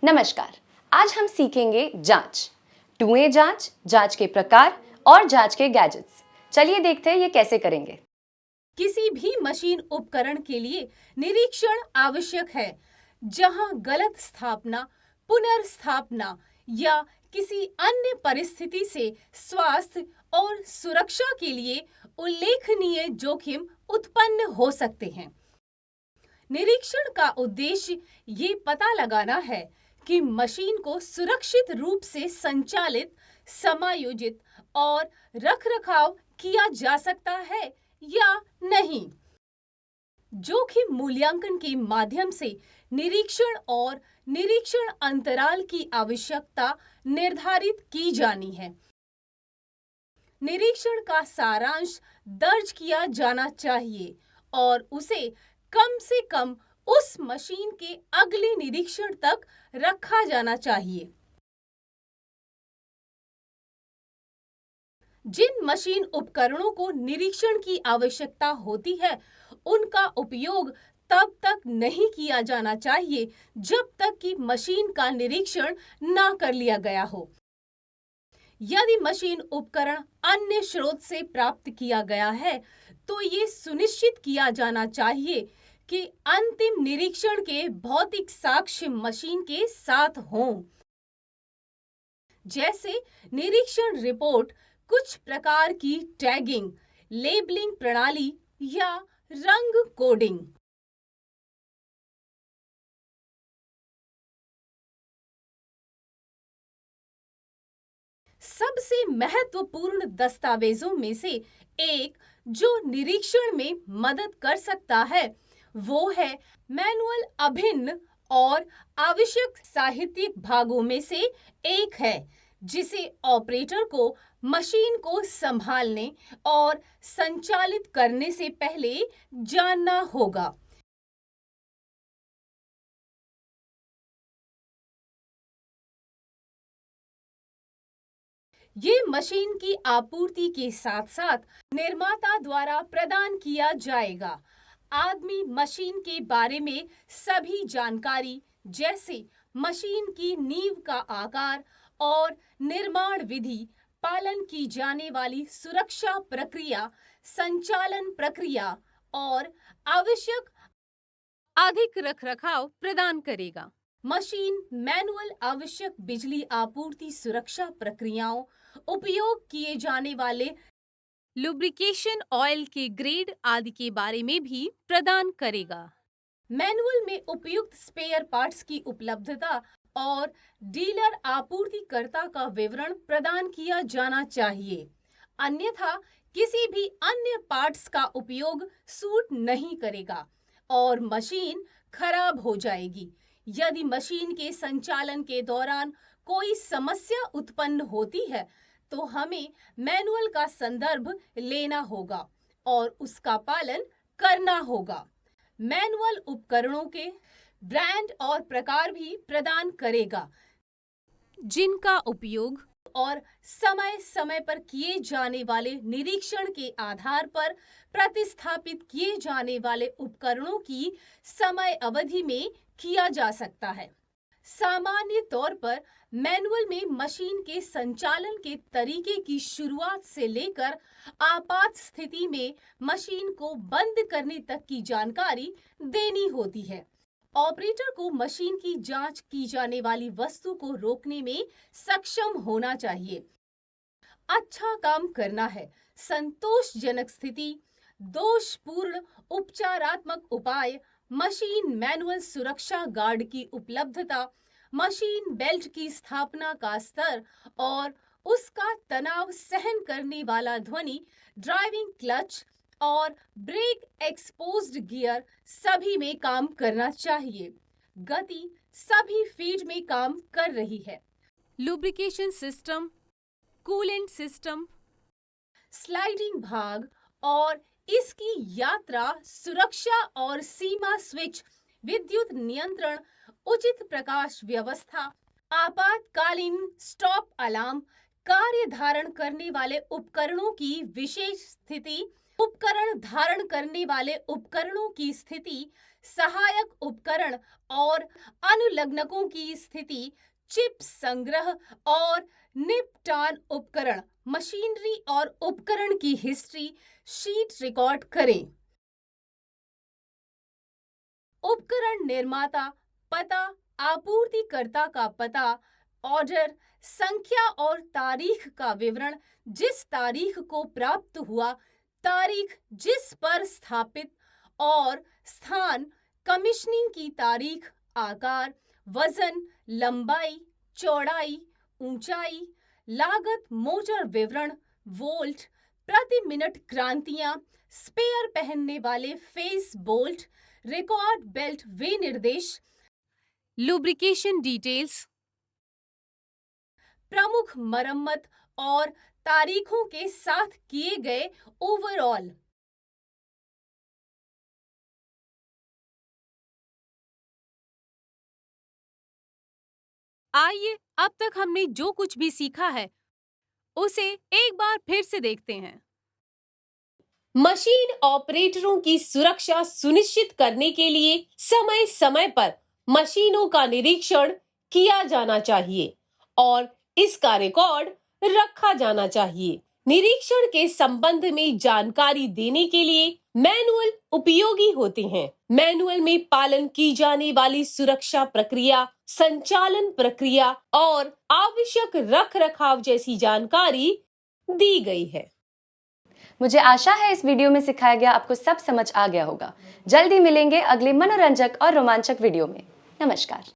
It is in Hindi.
नमस्कार। आज हम सीखेंगे जांच, 2A जांच, जांच के प्रकार और जांच के गैजेट्स। चलिए देखते हैं ये कैसे करेंगे। किसी भी मशीन उपकरण के लिए निरीक्षण आवश्यक है, जहां गलत स्थापना, पुनर्स्थापना या किसी अन्य परिस्थिति से स्वास्थ्य और सुरक्षा के लिए उल्लेखनीय जोखिम उत्पन्न हो सकते हैं। निरीक्षण का उद्देश्य ये पता लगाना है कि मशीन को सुरक्षित रूप से संचालित, समायोजित और रखरखाव किया जा सकता है या नहीं। जोखिम मूल्यांकन के माध्यम से निरीक्षण और निरीक्षण अंतराल की आवश्यकता निर्धारित की जानी है। निरीक्षण का सारांश दर्ज किया जाना चाहिए और उसे कम से कम उस मशीन के अगले निरीक्षण तक रखा जाना चाहिए। जिन मशीन उपकरणों को निरीक्षण की आवश्यकता होती है, उनका उपयोग तब तक नहीं किया जाना चाहिए जब तक कि मशीन का निरीक्षण ना कर लिया गया हो। यदि मशीन उपकरण अन्य स्रोत से प्राप्त किया गया है, तो ये सुनिश्चित किया जाना चाहिए कि अंतिम निरीक्षण के भौतिक साक्ष्य मशीन के साथ हों, जैसे निरीक्षण रिपोर्ट, कुछ प्रकार की टैगिंग, लेबलिंग प्रणाली या रंग कोडिंग। सबसे महत्वपूर्ण दस्तावेजों में से एक जो निरीक्षण में मदद कर सकता है, वो है मैनुअल। अभिन्न और आवश्यक साहित्यिक भागों में से एक है, जिसे ऑपरेटर को मशीन को संभालने और संचालित करने से पहले जानना होगा। ये मशीन की आपूर्ति के साथ साथ निर्माता द्वारा प्रदान किया जाएगा। आदमी मशीन के बारे में सभी जानकारी, जैसे मशीन की नींव का आकार और निर्माण विधि, पालन की जाने वाली सुरक्षा प्रक्रिया, संचालन प्रक्रिया और आवश्यक अधिक रखरखाव प्रदान करेगा। मशीन मैनुअल आवश्यक बिजली आपूर्ति, सुरक्षा प्रक्रियाओं, उपयोग किए जाने वाले लुब्रिकेशन ऑयल के ग्रेड आदि के बारे में भी प्रदान करेगा। मैनुअल में उपयुक्त स्पेयर पार्ट्स की उपलब्धता और डीलर आपूर्तिकर्ता का विवरण प्रदान किया जाना चाहिए, अन्यथा किसी भी अन्य पार्ट्स का उपयोग सूट नहीं करेगा और मशीन खराब हो जाएगी। यदि मशीन के संचालन के दौरान कोई समस्या उत्पन्न होती है, तो हमें मैनुअल का संदर्भ लेना होगा और उसका पालन करना होगा। मैनुअल उपकरणों के ब्रांड और प्रकार भी प्रदान करेगा, जिनका उपयोग और समय समय पर किए जाने वाले निरीक्षण के आधार पर प्रतिस्थापित किए जाने वाले उपकरणों की समय अवधि में किया जा सकता है। सामान्य तौर पर मैनुअल में मशीन के संचालन के तरीके की शुरुआत से लेकर आपात स्थिति में मशीन को बंद करने तक की जानकारी देनी होती है। ऑपरेटर को मशीन की जांच की जाने वाली वस्तु को रोकने में सक्षम होना चाहिए। अच्छा काम करना है, संतोषजनक स्थिति, दोषपूर्ण उपचारात्मक उपाय, मशीन मैनुअल सुरक्षा गार्ड की उपलब्धता, मशीन बेल्ट की स्थापना का स्तर और उसका तनाव सहन करने वाला ध्वनि, ड्राइविंग क्लच और ब्रेक एक्सपोज्ड गियर सभी में काम करना चाहिए। गति सभी फीड में काम कर रही है। Lubrication system, coolant system, sliding भाग और इसकी यात्रा सुरक्षा और सीमा स्विच, विद्युत नियंत्रण, उचित प्रकाश व्यवस्था, आपातकालीन स्टॉप अलार्म, कार्य धारण करने वाले उपकरणों की विशेष स्थिति, उपकरण धारण करने वाले उपकरणों की स्थिति, सहायक उपकरण और अनुलग्नकों की स्थिति, चिप संग्रह और निपटान उपकरण, मशीनरी और उपकरण की हिस्ट्री शीट रिकॉर्ड करें। उपकरण निर्माता पता, आपूर्तिकर्ता का पता, ऑर्डर संख्या और तारीख का विवरण, जिस तारीख को प्राप्त हुआ, तारीख जिस पर स्थापित और स्थान, कमीशनिंग की तारीख, आकार, वजन, लंबाई, चौड़ाई, ऊंचाई, लागत, मोटर विवरण, वोल्ट प्रति मिनट, क्रांतियां, स्पेयर पहनने वाले फेस बोल्ट, रिकॉर्ड बेल्ट विनिर्देश, लुब्रिकेशन डिटेल्स, प्रमुख मरम्मत और तारीखों के साथ किए गए ओवरऑल। आइए अब तक हमने जो कुछ भी सीखा है उसे एक बार फिर से देखते हैं। मशीन ऑपरेटरों की सुरक्षा सुनिश्चित करने के लिए समय समय पर मशीनों का निरीक्षण किया जाना चाहिए और इसका रिकॉर्ड रखा जाना चाहिए। निरीक्षण के संबंध में जानकारी देने के लिए मैनुअल उपयोगी होते हैं। मैनुअल में पालन की जाने वाली सुरक्षा प्रक्रिया, संचालन प्रक्रिया और आवश्यक रखरखाव जैसी जानकारी दी गई है। मुझे आशा है इस वीडियो में सिखाया गया आपको सब समझ आ गया होगा। जल्दी मिलेंगे अगले मनोरंजक और रोमांचक वीडियो में। नमस्कार।